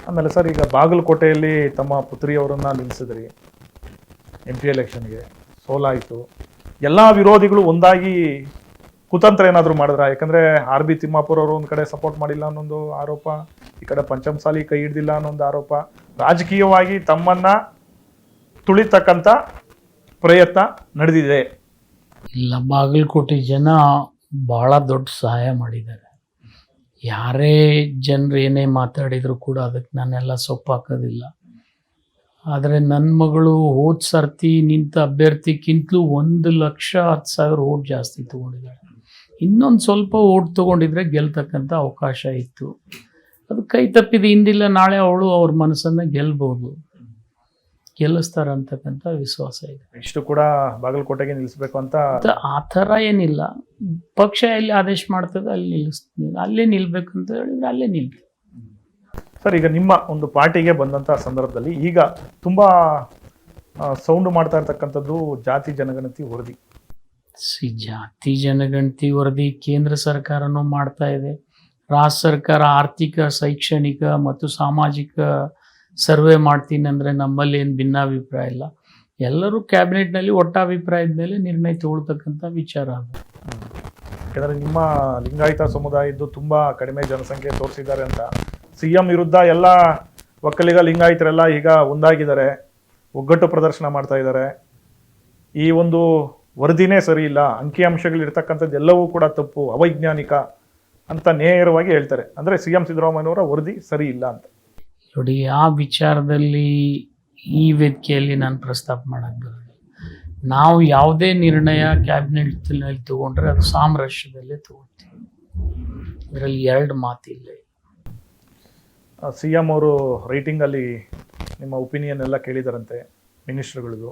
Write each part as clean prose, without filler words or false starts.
ಆಮೇಲೆ ಸರ್, ಈಗ ಬಾಗಲಕೋಟೆಯಲ್ಲಿ ತಮ್ಮ ಪುತ್ರಿಯವರನ್ನ ನಿಲ್ಲಿಸಿದ್ರಿ MP ಎಲೆಕ್ಷನ್ಗೆ, ಸೋಲಾಯಿತು. ಎಲ್ಲ ವಿರೋಧಿಗಳು ಒಂದಾಗಿ ಕುತಂತ್ರ ಏನಾದರೂ ಮಾಡಿದ್ರ? ಯಾಕಂದರೆ RB ತಿಮ್ಮಾಪುರ ಅವರು ಒಂದು ಕಡೆ ಸಪೋರ್ಟ್ ಮಾಡಿಲ್ಲ ಅನ್ನೊಂದು ಆರೋಪ, ಈ ಕಡೆ ಪಂಚಮಸಾಲಿ ಕೈ ಹಿಡ್ದಿಲ್ಲ ಅನ್ನೊಂದು ಆರೋಪ. ರಾಜಕೀಯವಾಗಿ ತಮ್ಮನ್ನ ತುಳಿತಕ್ಕಂಥ ಪ್ರಯತ್ನ ನಡೆದಿದೆ. ಇಲ್ಲ, ಬಾಗಲಕೋಟೆ ಜನ ಭಾಳ ದೊಡ್ಡ ಸಹಾಯ ಮಾಡಿದ್ದಾರೆ. ಯಾರೇ ಜನರು ಏನೇ ಮಾತಾಡಿದ್ರು ಕೂಡ ಅದಕ್ಕೆ ನಾನೆಲ್ಲ ಸೊಪ್ಪು ಹಾಕೋದಿಲ್ಲ. ಆದರೆ ನನ್ನ ಮಗಳು ಹೋದ ಸರ್ತಿ ನಿಂತ ಅಭ್ಯರ್ಥಿಗಿಂತಲೂ 1,10,000 ಓಟ್ ಜಾಸ್ತಿ ತೊಗೊಂಡಿದ್ದಾಳೆ. ಇನ್ನೊಂದು ಸ್ವಲ್ಪ ಓಟ್ ತೊಗೊಂಡಿದ್ರೆ ಗೆಲ್ತಕ್ಕಂಥ ಅವಕಾಶ ಇತ್ತು. ಅದು ಕೈ ತಪ್ಪಿದ ಹಿಂದಿಲ್ಲ, ನಾಳೆ ಅವಳು ಅವ್ರ ಮನಸ್ಸನ್ನು ಗೆಲ್ಲಿಸ್ತಾರೆ ಅಂತಕ್ಕಂಥ ವಿಶ್ವಾಸ ಇದೆ. ಇಷ್ಟು ಕೂಡ ಬಾಗಲಕೋಟೆಗೆ ನಿಲ್ಲಿಸಬೇಕು ಅಂತ ಆ ಥರ ಏನಿಲ್ಲ. ಪಕ್ಷ ಎಲ್ಲಿ ಆದೇಶ ಮಾಡ್ತದೆ ಅಲ್ಲಿ ನಿಲ್ಲಿಸ್ತೀನಿ. ಅಲ್ಲೇ ನಿಲ್ಬೇಕಂತ ಹೇಳಿದ್ರೆ ಅಲ್ಲೇ ನಿಲ್ತೀನಿ. ಸರ್, ಈಗ ನಿಮ್ಮ ಒಂದು ಪಾರ್ಟಿಗೆ ಬಂದಂಥ ಸಂದರ್ಭದಲ್ಲಿ ಈಗ ತುಂಬ ಸೌಂಡ್ ಮಾಡ್ತಾ ಇರ್ತಕ್ಕಂಥದ್ದು ಜಾತಿ ಜನಗಣತಿ ವರದಿ. ಜಾತಿ ಜನಗಣತಿ ವರದಿ ಕೇಂದ್ರ ಸರ್ಕಾರನೂ ಮಾಡ್ತಾ ಇದೆ. ರಾಜ್ಯ ಸರ್ಕಾರ ಆರ್ಥಿಕ, ಶೈಕ್ಷಣಿಕ ಮತ್ತು ಸಾಮಾಜಿಕ ಸರ್ವೆ ಮಾಡ್ತೀನಿ ಅಂದರೆ ನಮ್ಮಲ್ಲಿ ಏನು ಭಿನ್ನಾಭಿಪ್ರಾಯ ಇಲ್ಲ. ಎಲ್ಲರೂ ಕ್ಯಾಬಿನೆಟ್ನಲ್ಲಿ ಒಟ್ಟಾಭಿಪ್ರಾಯದ ಮೇಲೆ ನಿರ್ಣಯ ತಗೊಳ್ತಕ್ಕಂಥ ವಿಚಾರ ಅದು. ಯಾಕಂದರೆ ನಿಮ್ಮ ಲಿಂಗಾಯತ ಸಮುದಾಯದ್ದು ತುಂಬ ಕಡಿಮೆ ಜನಸಂಖ್ಯೆ ತೋರಿಸಿದ್ದಾರೆ ಅಂತ CM ವಿರುದ್ಧ ಎಲ್ಲ ಒಕ್ಕಲಿಗ ಲಿಂಗಾಯತರೆಲ್ಲ ಈಗ ಒಂದಾಗಿದ್ದಾರೆ, ಒಗ್ಗಟ್ಟು ಪ್ರದರ್ಶನ ಮಾಡ್ತಾ ಇದ್ದಾರೆ. ಈ ಒಂದು ವರದಿನೇ ಸರಿ ಇಲ್ಲ, ಅಂಕಿಅಂಶಗಳಿರ್ತಕ್ಕಂಥದ್ದು ಎಲ್ಲವೂ ಕೂಡ ತಪ್ಪು, ಅವೈಜ್ಞಾನಿಕ ಅಂತ ನೇರವಾಗಿ ಹೇಳ್ತಾರೆ. ಅಂದರೆ CM ಸಿದ್ದರಾಮಯ್ಯನವರ ವರದಿ ಸರಿ ಇಲ್ಲ ಅಂತ. ನೋಡಿ, ಆ ವಿಚಾರದಲ್ಲಿ ಈ ವೇದಿಕೆಯಲ್ಲಿ ನಾನು ಪ್ರಸ್ತಾಪ ಮಾಡೋಕ್ಕೆ ಬರೋದು. ನಾವು ಯಾವುದೇ ನಿರ್ಣಯ ಕ್ಯಾಬಿನೆಟ್ನಲ್ಲಿ ತಗೊಂಡ್ರೆ ಅದು ಸಾಮರಸ್ಯದಲ್ಲೇ ತಗೊಳ್ತೀವಿ. ಅದರಲ್ಲಿ ಎರಡು ಮಾತಿಲ್ಲ. CM ಅವರು ರೈಟಿಂಗಲ್ಲಿ ನಿಮ್ಮ ಒಪಿನಿಯನ್ ಎಲ್ಲ ಕೇಳಿದಾರಂತೆ ಮಿನಿಸ್ಟ್ರುಗಳದು.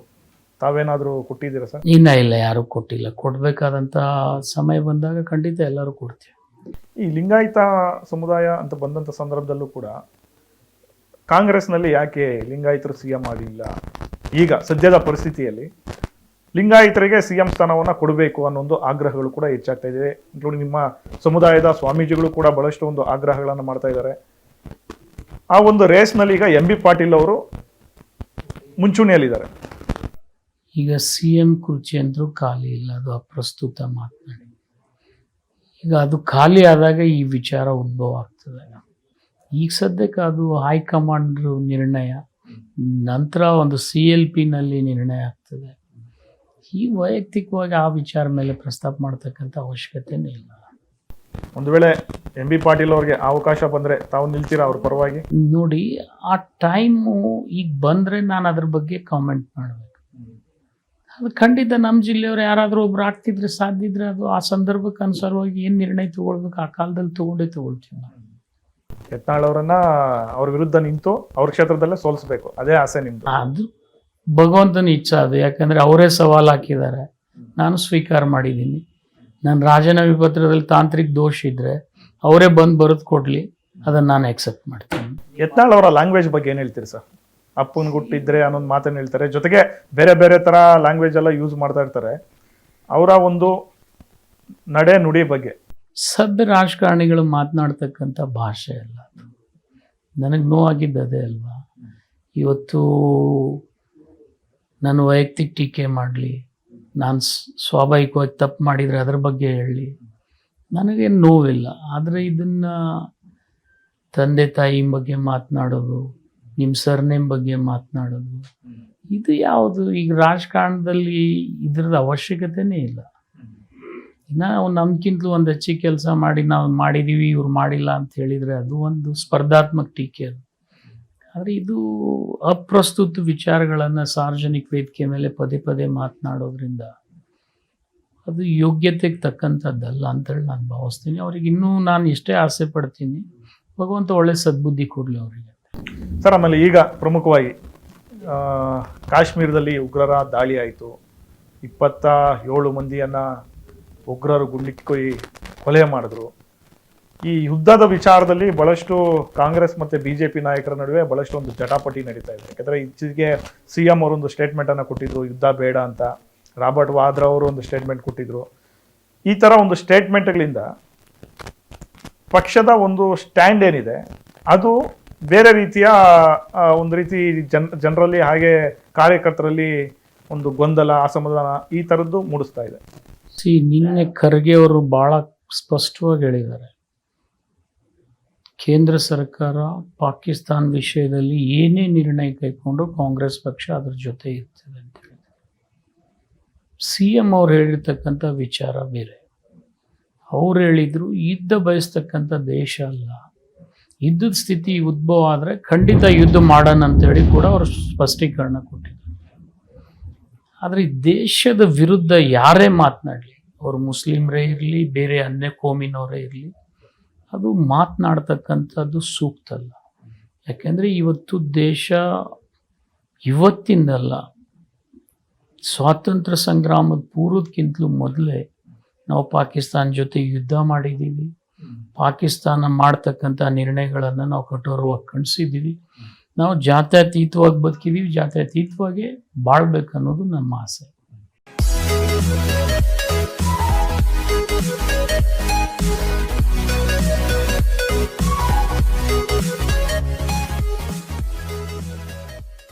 ತಾವೇನಾದರೂ ಕೊಟ್ಟಿದ್ದೀರಾ ಸರ್? ಇಲ್ಲ, ಯಾರೂ ಕೊಟ್ಟಿಲ್ಲ. ಕೊಡಬೇಕಾದಂಥ ಸಮಯ ಬಂದಾಗ ಖಂಡಿತ ಎಲ್ಲರೂ ಕೊಡ್ತೀವಿ. ಈ ಲಿಂಗಾಯತ ಸಮುದಾಯ ಅಂತ ಬಂದಂಥ ಸಂದರ್ಭದಲ್ಲೂ ಕೂಡ ಕಾಂಗ್ರೆಸ್ನಲ್ಲಿ ಯಾಕೆ ಲಿಂಗಾಯತರು CM ಆಗಲಿಲ್ಲ? ಈಗ ಸದ್ಯದ ಪರಿಸ್ಥಿತಿಯಲ್ಲಿ ಲಿಂಗಾಯತರಿಗೆ CM ಸ್ಥಾನವನ್ನು ಕೊಡಬೇಕು ಅನ್ನೋ ಒಂದು ಆಗ್ರಹಗಳು ಕೂಡ ಹೆಚ್ಚಾಗ್ತಾ ಇದೆ. ಇನ್ಕ್ಲೂಡಿಂಗ್ ನಿಮ್ಮ ಸಮುದಾಯದ ಸ್ವಾಮೀಜಿಗಳು ಕೂಡ ಬಹಳಷ್ಟು ಒಂದು ಆಗ್ರಹಗಳನ್ನು ಮಾಡ್ತಾ ಇದ್ದಾರೆ. ಆ ಒಂದು ರೇಸ್ನಲ್ಲಿ ಈಗ MB ಪಾಟೀಲ್ ಅವರು ಮುಂಚೂಣಿಯಲ್ಲಿದ್ದಾರೆ. ಈಗ CM ಕುರ್ಚಿ ಅಂತೂ ಖಾಲಿ ಇಲ್ಲ, ಅದು ಅಪ್ರಸ್ತುತ ಮಾತನಾಡಿ. ಈಗ ಅದು ಖಾಲಿ ಆದಾಗ ಈ ವಿಚಾರ ಉದ್ಭವ ಆಗ್ತದೆ. ಈಗ ಸದ್ಯಕ್ಕೆ ಅದು ಹೈಕಮಾಂಡ್ ನಿರ್ಣಯ, ನಂತರ ಒಂದು CLPನಲ್ಲಿ ನಿರ್ಣಯ ಆಗ್ತದೆ. ಈ ವೈಯಕ್ತಿಕವಾಗಿ ಆ ವಿಚಾರ ಮೇಲೆ ಪ್ರಸ್ತಾಪ ಮಾಡ್ತಕ್ಕಂಥ ಅವಶ್ಯಕತೆನೇ ಇಲ್ಲ. ಒಂದು ವೇಳೆ MB ಪಾಟೀಲ್ ಅವ್ರಿಗೆ ಅವಕಾಶ ಬಂದರೆ ತಾವು ನಿಲ್ತೀರಾ ಅವ್ರ ಪರವಾಗಿ? ನೋಡಿ, ಆ ಟೈಮು ಈಗ ಬಂದರೆ ನಾನು ಅದ್ರ ಬಗ್ಗೆ ಕಾಮೆಂಟ್ ಮಾಡಬೇಕು. ಅದು ಖಂಡಿತ ನಮ್ಮ ಜಿಲ್ಲೆಯವರು ಯಾರಾದರೂ ಒಬ್ರು ಆಗ್ತಿದ್ರೆ, ಸಾಧ್ಯ ಇದ್ರೆ ಅದು ಆ ಸಂದರ್ಭಕ್ಕೆ ಅನುಸಾರವಾಗಿ ಏನು ನಿರ್ಣಯ ತಗೊಳ್ಬೇಕು ಆ ಕಾಲದಲ್ಲಿ ತಗೊಳ್ತೀವಿ ನಾವು. ಯತ್ನಾಳ್ ಅವರನ್ನ ಅವ್ರ ವಿರುದ್ಧ ನಿಂತು ಅವ್ರ ಕ್ಷೇತ್ರದಲ್ಲೇ ಸೋಲಿಸಬೇಕು, ಅದೇ ಆಸೆ ನಿಮ್ದು? ಅದು ಭಗವಂತನ ಇಚ್ಛೆ ಅದು. ಯಾಕಂದರೆ ಅವರೇ ಸವಾಲು ಹಾಕಿದ್ದಾರೆ, ನಾನು ಸ್ವೀಕಾರ ಮಾಡಿದ್ದೀನಿ. ನಾನು ರಾಜೀನಾಮೆ ಪತ್ರದಲ್ಲಿ ತಾಂತ್ರಿಕ ದೋಷ ಇದ್ದರೆ ಅವರೇ ಬಂದು ಬರೆದು ಕೊಡಲಿ, ಅದನ್ನು ನಾನು ಎಕ್ಸೆಪ್ಟ್ ಮಾಡ್ತೀನಿ. ಯತ್ನಾಳ್ ಅವರ ಲ್ಯಾಂಗ್ವೇಜ್ ಬಗ್ಗೆ ಏನು ಹೇಳ್ತೀರಿ ಸರ್? ಅಪ್ಪನ ಗುಟ್ಟಿದ್ರೆ ಅನ್ನೊಂದು ಮಾತನ್ನು ಹೇಳ್ತಾರೆ, ಜೊತೆಗೆ ಬೇರೆ ಬೇರೆ ಥರ ಲ್ಯಾಂಗ್ವೇಜ್ ಎಲ್ಲ ಯೂಸ್ ಮಾಡ್ತಾ ಇರ್ತಾರೆ. ಅವರ ಒಂದು ನಡೆ ನುಡಿ ಬಗ್ಗೆ ಸಭ್ಯ ರಾಜಕಾರಣಿಗಳು ಮಾತನಾಡ್ತಕ್ಕಂಥ ಭಾಷೆ ಅಲ್ಲ. ನನಗೆ ನೋವಾಗಿದ್ದು ಅದೇ ಅಲ್ವಾ. ಇವತ್ತು ನಾನು ವೈಯಕ್ತಿಕ ಟೀಕೆ ಮಾಡಲಿ, ನಾನು ಸ್ವಾಭಾವಿಕವಾಗಿ ತಪ್ಪು ಮಾಡಿದರೆ ಅದ್ರ ಬಗ್ಗೆ ಹೇಳಲಿ, ನನಗೇನು ನೋವಿಲ್ಲ. ಆದರೆ ಇದನ್ನು ತಂದೆ ತಾಯಿ ಬಗ್ಗೆ ಮಾತನಾಡೋದು, ನಿಮ್ಮ ಸರ್ನೇಮ್ ಬಗ್ಗೆ ಮಾತನಾಡೋದು, ಇದು ಯಾವುದು ಈಗ ರಾಜಕಾರಣದಲ್ಲಿ ಇದ್ರದ್ದು ಅವಶ್ಯಕತೆನೇ ಇಲ್ಲ. ನಾವು ನಮ್ಗಿಂತಲೂ ಒಂದು ಹೆಚ್ಚಿಗೆ ಕೆಲಸ ಮಾಡಿ ನಾವು ಮಾಡಿದ್ದೀವಿ, ಇವ್ರು ಮಾಡಿಲ್ಲ ಅಂತ ಹೇಳಿದರೆ ಅದು ಒಂದು ಸ್ಪರ್ಧಾತ್ಮಕ ಟೀಕೆ ಅದು. ಆದರೆ ಇದು ಅಪ್ರಸ್ತುತ ವಿಚಾರಗಳನ್ನು ಸಾರ್ವಜನಿಕ ವೇದಿಕೆ ಮೇಲೆ ಪದೇ ಪದೇ ಮಾತನಾಡೋದ್ರಿಂದ ಅದು ಯೋಗ್ಯತೆಗೆ ತಕ್ಕಂಥದ್ದಲ್ಲ ಅಂತೇಳಿ ನಾನು ಭಾವಿಸ್ತೀನಿ. ಅವ್ರಿಗೆ ಇನ್ನೂ ನಾನು ಎಷ್ಟೇ ಆಸೆ ಪಡ್ತೀನಿ, ಭಗವಂತ ಒಳ್ಳೆ ಸದ್ಬುದ್ಧಿ ಕೊಡಲಿ ಅವರಿಗೆ. ಸರ್, ಆಮೇಲೆ ಈಗ ಪ್ರಮುಖವಾಗಿ ಕಾಶ್ಮೀರದಲ್ಲಿ ಉಗ್ರರ ದಾಳಿ ಆಯಿತು. 27 ಮಂದಿಯನ್ನು ಉಗ್ರರು ಗುಂಡಿಕ್ಕಿ ಕೊಲೆ ಮಾಡಿದ್ರು. ಈ ಯುದ್ಧದ ವಿಚಾರದಲ್ಲಿ ಬಹಳಷ್ಟು ಕಾಂಗ್ರೆಸ್ ಮತ್ತು BJP ನಾಯಕರ ನಡುವೆ ಬಹಳಷ್ಟು ಒಂದು ಜಟಾಪಟಿ ನಡೀತಾ ಇದೆ. ಯಾಕಂದರೆ ಇತ್ತೀಚೆಗೆ CM ಅವರೊಂದು ಸ್ಟೇಟ್ಮೆಂಟನ್ನು ಕೊಟ್ಟಿದ್ರು, ಯುದ್ಧ ಬೇಡ ಅಂತ. ರಾಬರ್ಟ್ ವಾದ್ರಾ ಅವರು ಒಂದು ಸ್ಟೇಟ್ಮೆಂಟ್ ಕೊಟ್ಟಿದ್ರು. ಈ ಥರ ಒಂದು ಸ್ಟೇಟ್ಮೆಂಟ್ಗಳಿಂದ ಪಕ್ಷದ ಒಂದು ಸ್ಟ್ಯಾಂಡ್ ಏನಿದೆ ಅದು ಬೇರೆ ರೀತಿಯ ಒಂದು ರೀತಿ ಜನರಲ್ಲಿ ಹಾಗೆ ಕಾರ್ಯಕರ್ತರಲ್ಲಿ ಒಂದು ಗೊಂದಲ, ಅಸಮಾಧಾನ ಈ ಥರದ್ದು ಮೂಡಿಸ್ತಾ ಇದೆ. ನಿನ್ನೆ ಖರ್ಗೆ ಅವರು ಬಹಳ ಸ್ಪಷ್ಟವಾಗಿ ಹೇಳಿದ್ದಾರೆ, ಕೇಂದ್ರ ಸರ್ಕಾರ ಪಾಕಿಸ್ತಾನ ವಿಷಯದಲ್ಲಿ ಏನೇ ನಿರ್ಣಯ ಕೈಗೊಂಡು ಕಾಂಗ್ರೆಸ್ ಪಕ್ಷ ಅದ್ರ ಜೊತೆ ಇರ್ತದೆ ಅಂತ ಹೇಳಿದ್ದಾರೆ. CM ಅವ್ರು ಹೇಳಿರ್ತಕ್ಕಂಥ ವಿಚಾರ ಬೇರೆ. ಅವ್ರು ಹೇಳಿದ್ರು ಯುದ್ಧ ಬಯಸ್ತಕ್ಕಂಥ ದೇಶ ಅಲ್ಲ, ಯುದ್ಧದ ಸ್ಥಿತಿ ಉದ್ಭವ ಆದರೆ ಖಂಡಿತ ಯುದ್ಧ ಮಾಡೋಣ ಅಂತೇಳಿ ಕೂಡ ಅವರು ಸ್ಪಷ್ಟೀಕರಣ ಕೊಟ್ಟಿದ್ದಾರೆ. ಆದರೆ ಈ ದೇಶದ ವಿರುದ್ಧ ಯಾರೇ ಮಾತನಾಡಲಿ, ಅವರು ಮುಸ್ಲಿಮರೇ ಇರಲಿ, ಬೇರೆ ಅನ್ಯ ಕೋಮಿನವರೇ ಇರಲಿ, ಅದು ಮಾತನಾಡ್ತಕ್ಕಂಥದ್ದು ಸೂಕ್ತ ಅಲ್ಲ. ಯಾಕೆಂದರೆ ಇವತ್ತು ದೇಶ ಇವತ್ತಿಂದಲ್ಲ, ಸ್ವಾತಂತ್ರ್ಯ ಸಂಗ್ರಾಮದ ಪೂರ್ವಕ್ಕಿಂತಲೂ ಮೊದಲೇ ನಾವು ಪಾಕಿಸ್ತಾನ ಜೊತೆ ಯುದ್ಧ ಮಾಡಿದ್ದೀವಿ. ಪಾಕಿಸ್ತಾನ ಮಾಡ್ತಕ್ಕಂಥ ನಿರ್ಣಯಗಳನ್ನು ನಾವು ಕಠೋರವಾಗಿ ಖಂಡಿಸಿದ್ದೀವಿ. ನಾವು ಜಾತ್ಯತೀತವಾಗಿ ಬದುಕಿದ್ದೀವಿ, ಜಾತ್ಯತೀತವಾಗಿ ಬಾಳ್ಬೇಕನ್ನೋದು ನಮ್ಮ ಆಸೆ.